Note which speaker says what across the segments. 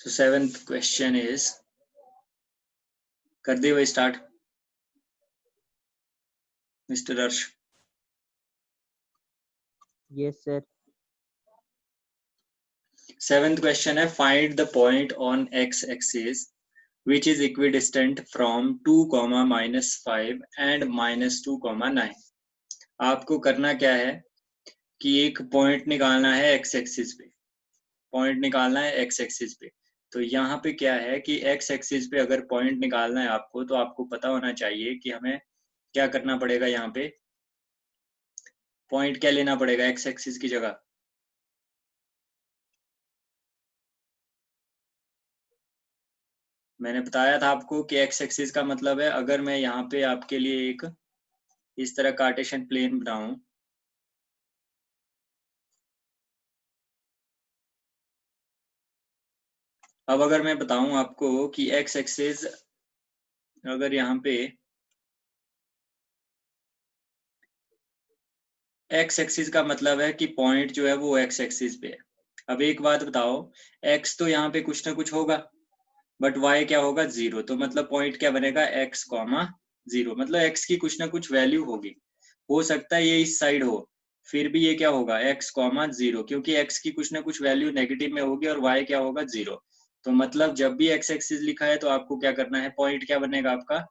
Speaker 1: So seventh question is, कर दे भाई start mister अर्श।
Speaker 2: Yes, sir.
Speaker 1: Seventh question है, find the point on x axis which is equidistant from 2, -5 and -2, 9। आपको करना क्या है कि एक पॉइंट निकालना है एक्स एक्सिस पे, पॉइंट निकालना है एक्स एक्सिस पे। तो यहाँ पे क्या है कि एक्स एक्सिस पे अगर पॉइंट निकालना है आपको, तो आपको पता होना चाहिए कि हमें क्या करना पड़ेगा। यहाँ पे पॉइंट क्या लेना पड़ेगा एक्स एक्सिस की जगह। मैंने बताया था आपको कि एक्स एक्सिस का मतलब है, अगर मैं यहाँ पे आपके लिए एक इस तरह कार्टेशियन प्लेन बनाऊं, अब अगर मैं बताऊं आपको कि एक्स एक्सिस, अगर यहाँ पे एक्स एक्सिस का मतलब है कि पॉइंट जो है वो एक्स एक्सिस पे है। अब एक बात बताओ, एक्स तो यहाँ पे कुछ ना कुछ होगा, बट वाई क्या होगा, 0। तो मतलब पॉइंट क्या बनेगा, एक्स कॉमा 0। मतलब एक्स की कुछ ना कुछ वैल्यू होगी, हो सकता है ये इस साइड हो, फिर भी ये क्या होगा, एक्स कॉमा 0, क्योंकि एक्स की कुछ ना कुछ वैल्यू नेगेटिव में होगी और वाई क्या होगा, 0। तो मतलब जब भी एक्स एक्सिस लिखा है तो आपको क्या करना है, पॉइंट क्या बनेगा आपका,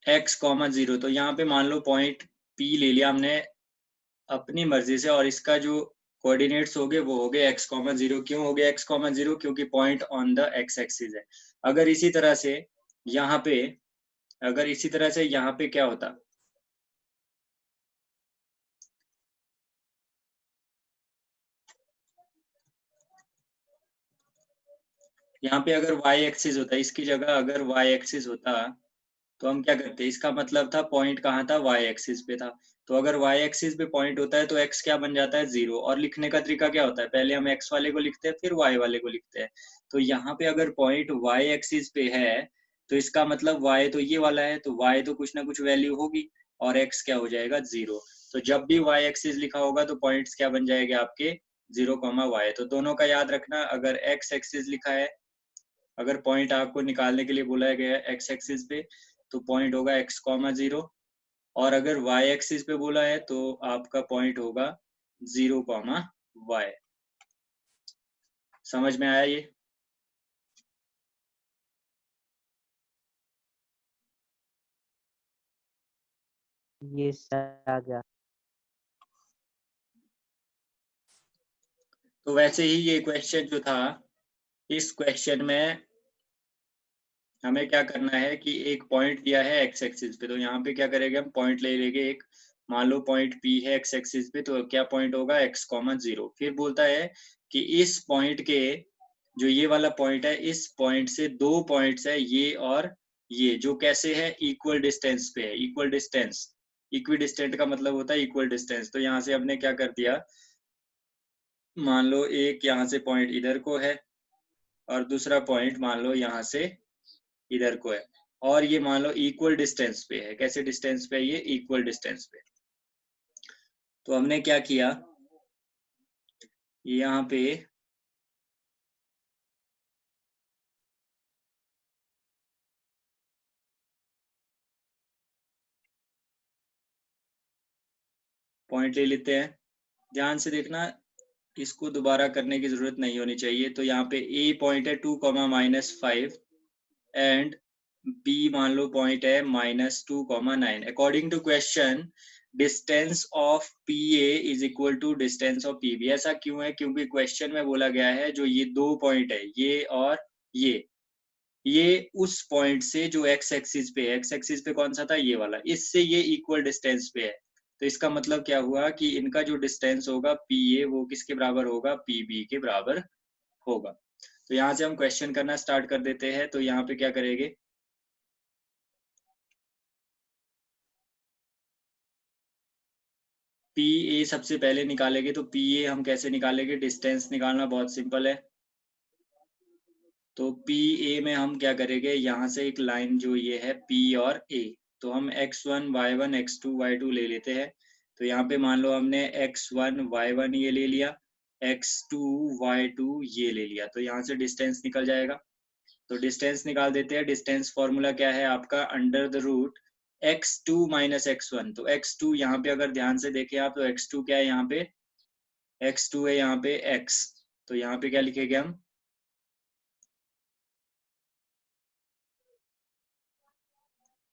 Speaker 1: एक्स कॉमा 0। तो यहाँ पे मान लो पॉइंट पी ले लिया हमने अपनी मर्जी से, और इसका जो कोऑर्डिनेट्स हो गए वो हो गए एक्स कॉमा 0। क्यों हो गया एक्स कॉमा 0, क्योंकि point on the x axis है। अगर इसी तरह से यहाँ पे, अगर इसी तरह से यहाँ पे क्या होता, यहाँ पे अगर y एक्सिस होता, इसकी जगह अगर y एक्सिस होता, तो हम क्या करते, इसका मतलब था पॉइंट कहाँ था, y एक्सिस पे था। तो अगर y एक्सिस पे पॉइंट होता है तो x क्या बन जाता है, 0। और लिखने का तरीका क्या होता है, पहले हम x वाले को लिखते हैं फिर y वाले को लिखते हैं। तो यहाँ पे अगर पॉइंट y एक्सिस पे है तो इसका मतलब y तो ये वाला है, तो y तो कुछ ना कुछ वैल्यू होगी और x क्या हो जाएगा, 0। तो जब भी y एक्सिस लिखा होगा तो पॉइंट्स क्या बन जाएंगे आपके, 0, y। तो दोनों का याद रखना, अगर x एक्सिस लिखा है, अगर पॉइंट आपको निकालने के लिए बोला गया है एक्स एक्सिस पे, तो पॉइंट होगा एक्स कॉमा 0। और अगर वाई एक्सिस पे बोला है तो आपका पॉइंट होगा 0, वाई। समझ में आया ये?
Speaker 2: Yes, sir. आ गया.
Speaker 1: तो वैसे ही ये क्वेश्चन जो था, इस क्वेश्चन में हमें क्या करना है कि एक पॉइंट दिया है एक्स एक्सिस पे, तो यहाँ पे क्या करेंगे, हम पॉइंट ले लेंगे एक। मान लो पॉइंट पी है एक्स एक्सिस पे, तो क्या पॉइंट होगा, एक्स कॉमा 0। फिर बोलता है कि इस पॉइंट के, जो ये वाला पॉइंट है, इस पॉइंट से दो पॉइंट्स है ये और ये, जो कैसे है, इक्वल डिस्टेंस पे है। इक्वल डिस्टेंस, इक्वी डिस्टेंट का मतलब होता है इक्वल डिस्टेंस। तो यहाँ से हमने क्या कर दिया, मान लो एक यहाँ से पॉइंट इधर को है और दूसरा पॉइंट मान लो यहाँ से इधर को है, और ये मान लो इक्वल डिस्टेंस पे है। कैसे डिस्टेंस पे है ये, इक्वल डिस्टेंस पे। तो हमने क्या किया, यहाँ पे पॉइंट ले लेते हैं, ध्यान से देखना, इसको दोबारा करने की जरूरत नहीं होनी चाहिए। तो यहाँ पे ए पॉइंट है 2, -5 एंड बी मान लो पॉइंट है -2, 9। According to question, distance of P A is equal to distance of P B. ऐसा क्यों है, क्योंकि क्वेश्चन में बोला गया है जो ये दो पॉइंट है, ये और ये उस पॉइंट से जो एक्स एक्सिस पे है, एक्स एक्सिस पे कौन सा था, ये वाला, इससे ये इक्वल डिस्टेंस पे है। तो इसका मतलब क्या हुआ कि इनका जो डिस्टेंस होगा पी ए, वो किसके बराबर होगा, पी बी के बराबर होगा। तो यहाँ से हम क्वेश्चन करना स्टार्ट कर देते हैं। तो यहाँ पे क्या करेंगे, पी ए सबसे पहले निकालेंगे। तो पी ए हम कैसे निकालेंगे, डिस्टेंस निकालना बहुत सिंपल है। तो पी ए में हम क्या करेंगे, यहाँ से एक लाइन जो ये है पी और ए, तो हम x1 y1 x2 y2 ले लेते हैं। तो यहाँ पे मान लो हमने x1 y1 ये ले लिया, x2 y2 ये ले लिया, तो यहाँ से डिस्टेंस निकल जाएगा। तो डिस्टेंस निकाल देते हैं। डिस्टेंस फॉर्मूला क्या है आपका, under the root x2 minus x1। तो x2 यहाँ पे अगर ध्यान से देखें आप, तो x2 क्या है यहाँ पे, x2 है यहाँ पे x, तो यहाँ पे क्या लिखेंगे हम,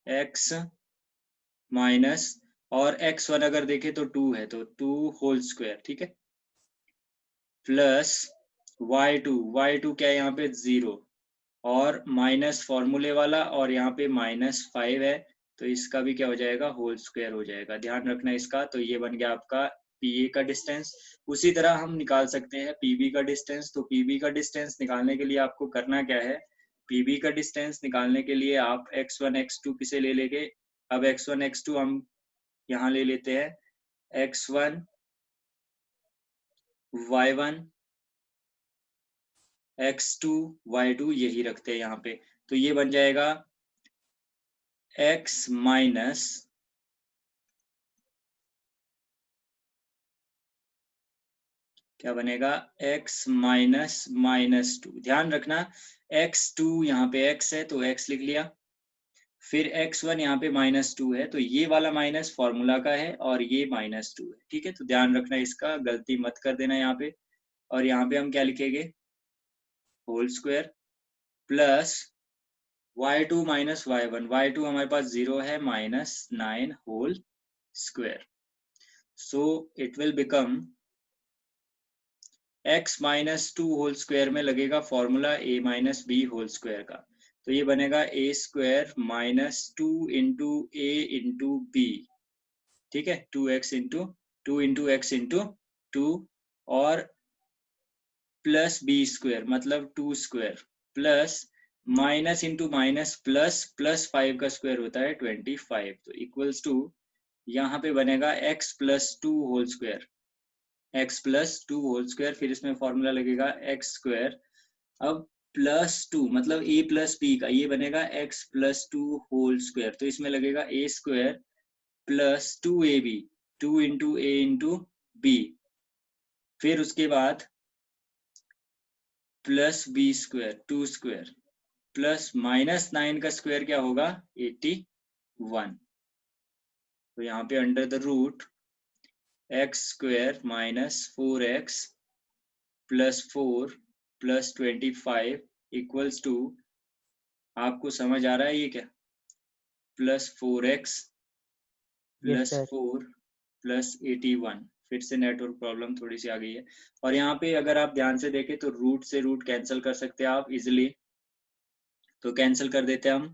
Speaker 1: x माइनस, और x1 अगर देखें तो 2 है, तो 2 होल स्क्वायर, ठीक है, प्लस y2 क्या है यहाँ पे 0, और माइनस फॉर्मूले वाला, और यहाँ पे -5 है, तो इसका भी क्या हो जाएगा, होल स्क्वायर हो जाएगा। ध्यान रखना इसका। तो ये बन गया आपका पीए का डिस्टेंस। उसी तरह हम निकाल सकते हैं पीबी का डिस्टेंस। तो पीबी का डिस्टेंस निकालने के लिए आपको करना क्या है, पीबी का डिस्टेंस निकालने के लिए आप x1 x2 किसे ले लेंगे, अब x1 x2 हम यहाँ ले लेते हैं, x1 y1 x2 y2 यही रखते हैं यहाँ पे। तो ये बन जाएगा x माइनस क्या बनेगा, x माइनस -2। ध्यान रखना x2 यहाँ पे x है तो x लिख लिया, फिर x1 यहाँ पे -2 है, तो ये वाला माइनस फॉर्मूला का है और ये -2 है, ठीक है। तो ध्यान रखना इसका, गलती मत कर देना यहाँ पे। और यहाँ पे हम क्या लिखेंगे, whole square plus y2 minus y1 हमारे पास 0 है, -9 whole square. So it will become x minus 2 whole square में लगेगा formula a minus B whole square का, तो ये बनेगा a square minus 2 into A into B, ठीक है, 2x into 2 into x into 2, और प्लस बी स्क्वायर मतलब 2 square, plus minus into minus plus, plus 5 का स्क्वायर होता है 25, तो इक्वल्स टू यहाँ पे बनेगा x plus 2 whole square, x plus 2 whole square, फिर इसमें फॉर्मूला लगेगा x स्क्वायर, अब प्लस 2 मतलब a प्लस बी का, ये बनेगा x प्लस 2 होल स्क्वायर, तो इसमें लगेगा a square plus 2ab, 2 into A into B, फिर उसके बाद plus B square 2 square, plus -9 का स्क्वायर क्या होगा 81, तो यहाँ पे under the root x square minus 4x plus 4 plus 25 equals to, आपको समझ आ रहा है ये क्या, plus 4x
Speaker 2: Yes,
Speaker 1: plus
Speaker 2: sir.
Speaker 1: 4 plus 81। फिर से नेटवर्क प्रॉब्लम थोड़ी सी आ गई है। और यहाँ पे अगर आप ध्यान से देखें तो रूट से रूट कैंसिल कर सकते हैं आप इजिली, तो कैंसिल कर देते हैं हम,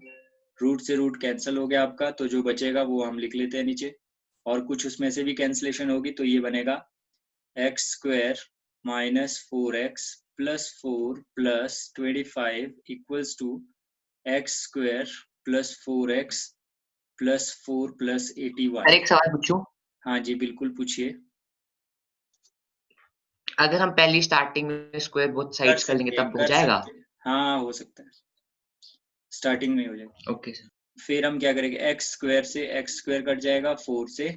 Speaker 1: रूट से रूट कैंसिल हो गया आपका, तो जो बचेगा वो हम लिख लेते हैं नीचे, और कुछ उसमें से भी कैंसिलेशन होगी, तो ये बनेगा x square minus 4x plus 4 plus 25 equals to x square plus 4x plus 4 plus 81।
Speaker 3: Sir एक सवाल पूछूं?
Speaker 1: हाँ जी बिल्कुल पूछिए।
Speaker 3: अगर हम पहली स्टार्टिंग में स्क्वायर बोथ साइड्स कर लेंगे तब हो जाएगा?
Speaker 1: हाँ हो सकता है, स्टार्टिंग में हो जाएगा।
Speaker 3: Okay sir.
Speaker 1: फिर हम क्या करेंगे, एक्स स्क्वायर से एक्स स्क्वायर कट जाएगा, 4 से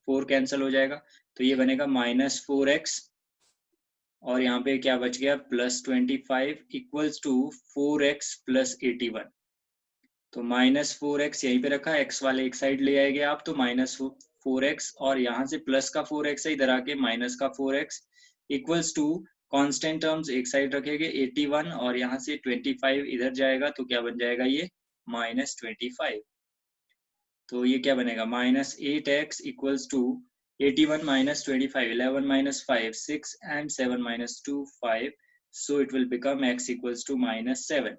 Speaker 1: 4 कैंसिल हो जाएगा, तो ये बनेगा -4x, और यहाँ पे क्या बच गया plus 25 equals to 4x plus 81। तो -4x यहीं पे रखा, x वाले एक साइड ले आएंगे आप, तो -4x, और यहाँ से प्लस का 4x है इधर आके माइनस का 4x equals to constant terms एक साइड रखेंगे 81, और यहाँ से 25 इधर जाएगा, तो क्या बन जाएगा ये -25। तो ये क्या बनेगा -8x equals to 81 minus 25, 11 minus 5 6 and 7 minus 2 5, so it will become x equals to -7।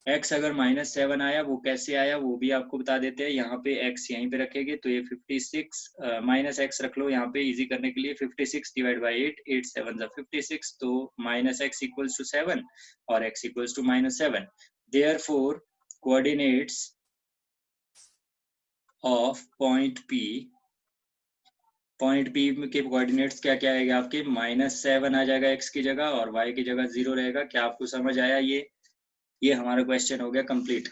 Speaker 1: x अगर -7 आया वो कैसे आया वो भी आपको बता देते हैं। यहाँ पे x यहीं पे रखेंगे, तो ये 56 माइनस x रख लो यहाँ पे इजी करने के लिए, 56 डिवाइड बाई 8, 8 7 जा 56, तो -x इक्वल्स टू 7 और x equals to -7। Therefore coordinates of point P के कोऑर्डिनेट्स क्या क्या आएगा आपके, -7 आ जाएगा x की जगह और y की जगह 0 रहेगा। क्या आपको समझ आया ये? ये हमारा क्वेश्चन हो गया कंप्लीट।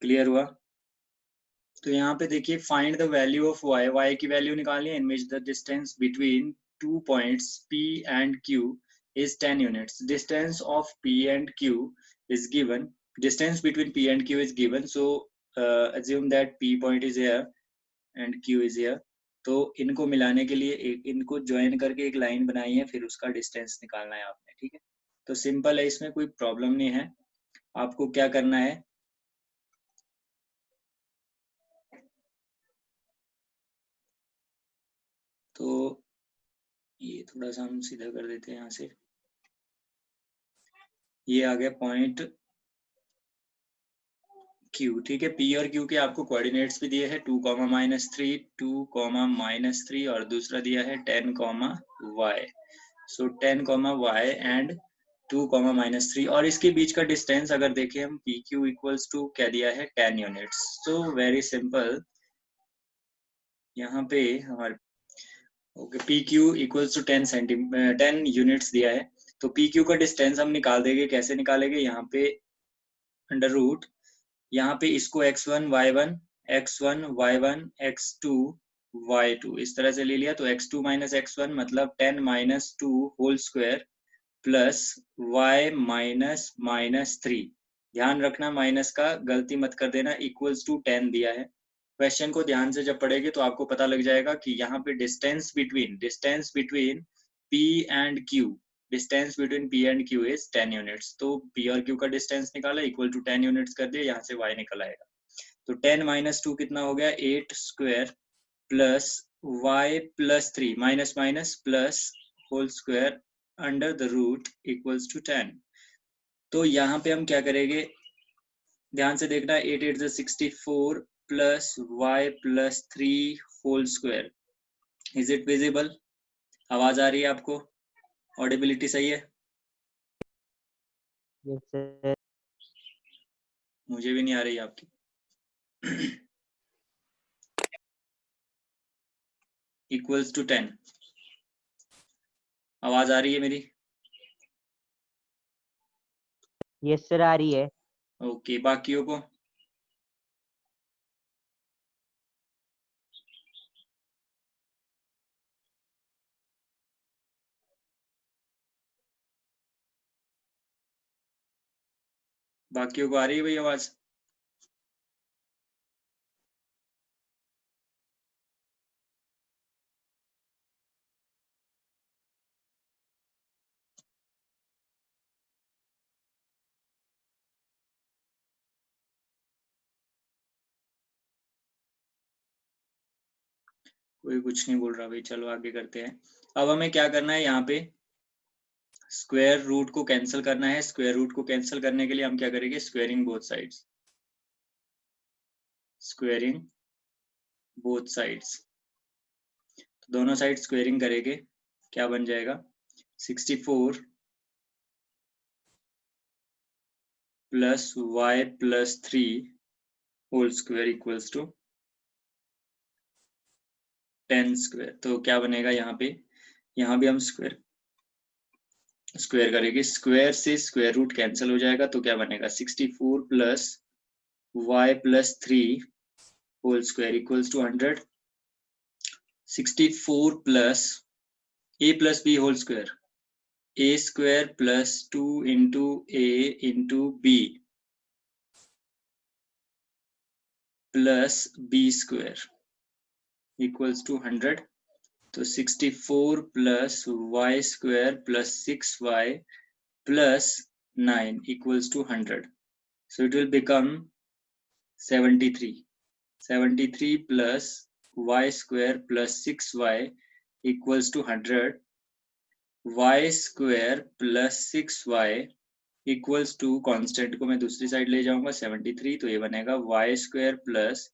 Speaker 1: क्लियर हुआ? तो यहाँ पे देखिए find the value of y, y की वैल्यू निकालनी है in which the distance between 2 points P and Q is 10 units. Distance of P and Q is given. Distance between P and Q is given. So assume that P point is here and Q is here. तो इनको मिलाने के लिए इनको join करके एक line बनाई है, फिर उसका डिस्टेंस निकालना है आपने, ठीक है? तो सिंपल है, इसमें कोई प्रॉब्लम नहीं है। आपको क्या करना है, तो ये थोड़ा सा हम सीधा कर देते हैं यहाँ से। ये आ गया पॉइंट Q, ठीक है? P और Q के आपको कोऑर्डिनेट्स भी दिए हैं 2, -3, 2, -3 और दूसरा दिया है 10, y. सो 10, y एंड 2, -3 और इसके बीच का डिस्टेंस अगर देखें हम PQ इक्वल्स टू क्या दिया है 10 यूनिट्स। सो वेरी सिंपल, यहाँ पे हमारे okay PQ equals to 10 units दिया है, तो PQ का डिस्टेंस हम निकाल देंगे। कैसे निकालेंगे? यहाँ पे अंडर रूट, यहाँ पे इसको x1 y1 x1 y1 x2 y2 इस तरह से ले लिया, तो x2 माइनस x1 मतलब 10 minus 2 whole square plus y minus minus 3। ध्यान रखना माइनस का, गलती मत कर देना, इक्वल्स टू 10 दिया है। क्वेश्चन को ध्यान से जब पढ़ेंगे तो आपको पता लग जाएगा कि यहाँ पे distance between P and Q, distance between P and Q is 10 units. तो P और Q का डिस्टेंस निकाला, इक्वल टू 10 यूनिट्स कर दिया, यहाँ से y निकल आएगा। तो 10 माइनस 2 कितना हो गया? 8 square plus y plus 3 minus minus plus whole square under the root equals to 10। तो यहाँ पे हम क्या करेंगे, ध्यान से देखना, 8 8 से 64 plus y plus 3 whole square. Is it visible? आवाज आ रही है आपको? ऑडिबिलिटी सही है?
Speaker 2: Yes sir.
Speaker 1: मुझे भी नहीं आ रही आपकी। इक्वल्स टू 10, आवाज आ रही है मेरी?
Speaker 2: यस सर, आ रही है।
Speaker 1: ओके, बाकियों को? बाकियों को आ रही है भाई आवाज? कोई कुछ नहीं बोल रहा भाई, चलो आगे करते हैं। अब हमें क्या करना है, यहाँ पे स्क्वायर रूट को कैंसिल करना है। स्क्वायर रूट को कैंसिल करने के लिए हम क्या करेंगे, squaring both sides, squaring both sides. तो दोनों साइड स्क्वायरिंग करेंगे, क्या बन जाएगा, 64 plus y plus 3 whole square equals to 10 square. तो क्या बनेगा यहाँ भी हम स्क्वायर करेंगे, स्क्वायर से स्क्वायर रूट कैंसिल हो जाएगा, तो क्या बनेगा 64 plus y plus 3 whole square equals to 100। 64 plus a plus b whole square, a square plus 2 into a into b plus b square equals to 100। तो 64 plus y square plus 6y plus 9 equals to 100. So it will become 73. 73 plus y square plus 6y equals to 100. y square plus 6y equals to, constant को मैं दूसरी side ले जाऊंगा 73, तो ये बनेगा y square plus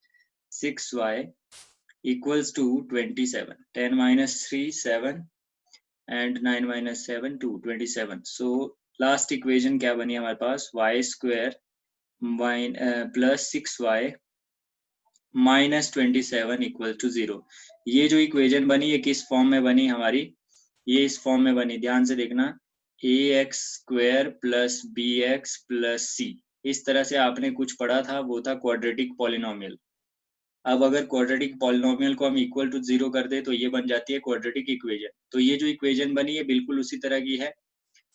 Speaker 1: 6y equals to 27. 10 minus 3 7 and 9 minus 7 2, 27. So last equation क्या बनी हमारे पास, y square plus 6y minus 27 equal to 0। ये जो इक्वेशन बनी ये किस फॉर्म में बनी हमारी, ये इस फॉर्म में बनी, ध्यान से देखना, ax² plus bx plus c, इस तरह से आपने कुछ पढ़ा था, वो था क्वाड्रेटिक पॉलिनोमियल। अब अगर क्वाड्रेटिक पॉलिनोमियल को हम इक्वल टू 0 कर दे तो ये बन जाती है क्वाड्रेटिक इक्वेशन। तो ये जो इक्वेशन बनी है बिल्कुल उसी तरह की है,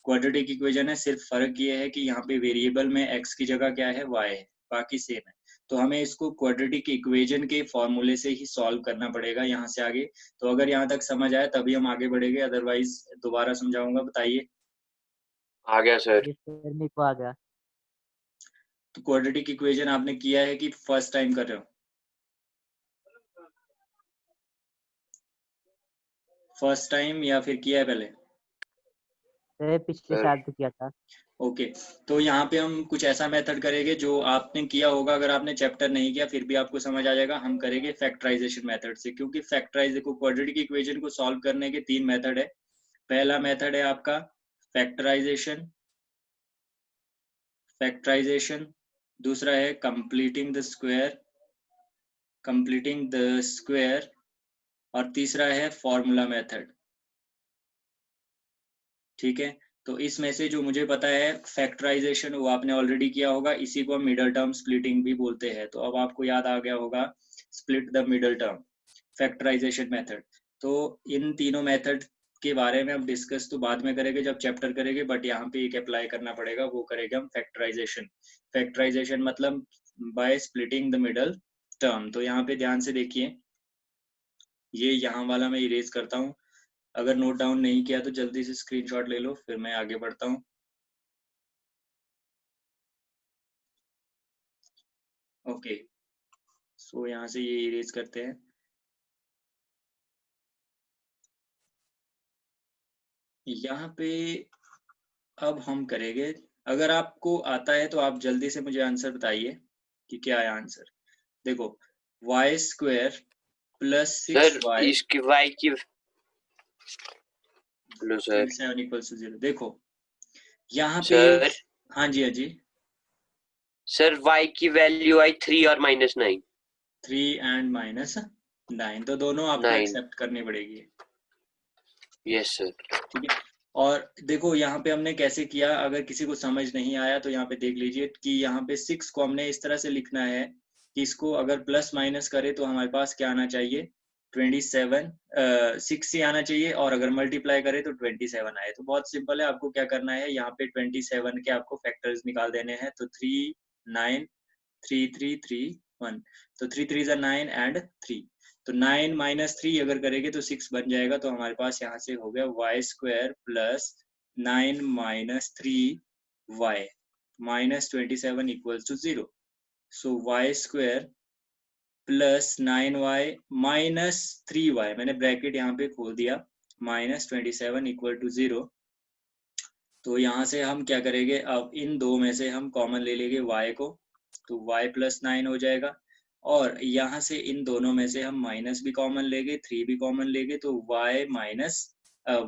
Speaker 1: क्वाड्रेटिक इक्वेशन है, सिर्फ फर्क ये है कि यहाँ पे वेरिएबल में x की जगह क्या है, y है, बाकी सेम है। तो हमें इसको क्वाड्रेटिक इक्वेशन के फॉर्मूले से ही सॉल्व करना पड़ेगा यहाँ से आगे। तो अगर यहाँ तक समझ आए तभी हम आगे बढ़ेंगे, अदरवाइज दोबारा समझाऊंगा। बताइए।
Speaker 4: आ गया सर।
Speaker 2: ये सर मेरे को आ गया।
Speaker 1: तो क्वाड्रेटिक इक्वेशन आपने किया है कि फर्स्ट टाइम कर रहे हो? फर्स्ट टाइम या फिर किया है पहले?
Speaker 2: सर पिछले
Speaker 4: सर।
Speaker 2: साल तो किया था।
Speaker 1: ओके तो यहाँ पे हम कुछ ऐसा मेथड करेंगे जो आपने किया होगा, अगर आपने चैप्टर नहीं किया फिर भी आपको समझ आ जाएगा। हम करेंगे फैक्टराइजेशन मेथड से, क्योंकि फैक्टराइज को क्वाड्रेटिक इक्वेशन को सॉल्व करने के 3 मेथड है। पहला मेथड है आपका फैक्टराइजेशन, दूसरा है कंप्लीटिंग द स्क्वायर, और तीसरा है फॉर्मूला मेथड। ठीक है, तो इसमें से जो मुझे पता है फैक्टराइजेशन वो आपने ऑलरेडी किया होगा, इसी को हम मिडल टर्म स्प्लिटिंग भी बोलते हैं। तो अब आपको याद आ गया होगा split the middle term, factorization method. तो इन तीनों मेथड के बारे में हम डिस्कस तो बाद में करेंगे जब चैप्टर करेंगे, बट यहाँ पे एक अप्लाई करना पड़ेगा, वो करेंगे हम फैक्टराइजेशन मतलब by splitting the middle term. तो यहाँ पे ध्यान से देखिए, ये यहाँ वाला मैं इरेज करता हूँ। अगर नोट डाउन नहीं किया तो जल्दी से स्क्रीनशॉट ले लो, फिर मैं आगे बढ़ता हूँ। ओके सो यहाँ से ये इरेज करते हैं। यहाँ पे अब हम करेंगे, अगर आपको आता है तो आप जल्दी से मुझे आंसर बताइए कि क्या है आंसर। देखो y² प्लस
Speaker 4: सर
Speaker 1: 6y
Speaker 4: इसकी y की हेलो सर
Speaker 1: 7 इक्वल्स टू 0। देखो यहाँ पे
Speaker 4: सर
Speaker 1: हाँ जी
Speaker 4: सर y की वैल्यू आई 3 और -9।
Speaker 1: 3 एंड -9, तो दोनों आपको
Speaker 4: 9
Speaker 1: एक्सेप्ट करनी पड़ेगी।
Speaker 4: Yes sir.
Speaker 1: ठीक है, और देखो यहाँ पे हमने कैसे किया, अगर किसी को समझ नहीं आया तो यहाँ पे देख लीजिए कि यहाँ पे 6 को हमने इस तरह से लिखना है कि इसको अगर प्लस माइनस करे तो हमारे पास क्या आना चाहिए, 27 6 ही आना चाहिए, और अगर मल्टीप्लाई करे तो 27 आए। तो बहुत सिंपल है, आपको क्या करना है, यहाँ पे 27 के आपको फैक्टर्स निकाल देने हैं। तो 3 9 3 3 3 1, तो 3 3 9 एंड 3, तो 9 -3 अगर करेंगे तो 6 बन जाएगा। तो हमारे पास यहाँ से हो गया y² plus 9 - 3y -27 equals to 0। सो y² प्लस 9y -3y, मैंने ब्रैकेट यहाँ पे खोल दिया, -27 इक्वल टू 0। तो यहाँ से हम क्या करेंगे, अब इन दो में से हम कॉमन ले लेंगे y को, तो y प्लस 9 हो जाएगा। और यहाँ से इन दोनों में से हम माइनस भी कॉमन लेंगे, 3 भी कॉमन लेंगे, तो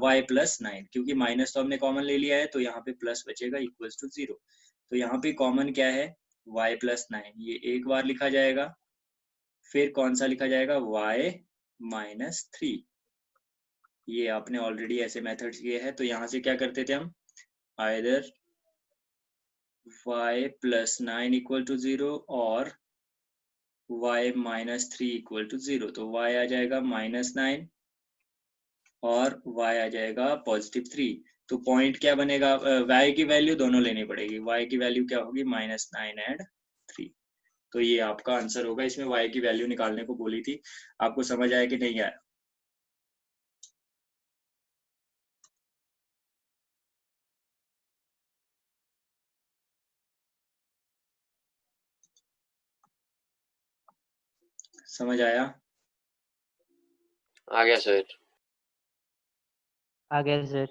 Speaker 1: y प्लस 9, क्योंकि माइनस तो हमने कॉमन ले लिया है तो यहाँ पे प्लस बचेगा इक्वल्स टू 0। तो यहाँ पे कॉमन क्या है, y प्लस 9, ये एक बार लिखा जाएगा। फिर कौन सा लिखा जाएगा, y -3, ये आपने ऑलरेडी ऐसे मेथड किए हैं। तो यहाँ से क्या करते थे हम, either y plus 9 equal to 0 और y -3 इक्वल टू 0। तो y आ जाएगा -9 और y आ जाएगा +3। तो पॉइंट क्या बनेगा, y की वैल्यू दोनों लेनी पड़ेगी, y की वैल्यू क्या होगी, -9 एंड 3। तो ये आपका आंसर होगा, इसमें y की वैल्यू निकालने को बोली थी। आपको समझ आया कि नहीं आया? समझ आया?
Speaker 4: आ गया सर।
Speaker 2: आ गया सर।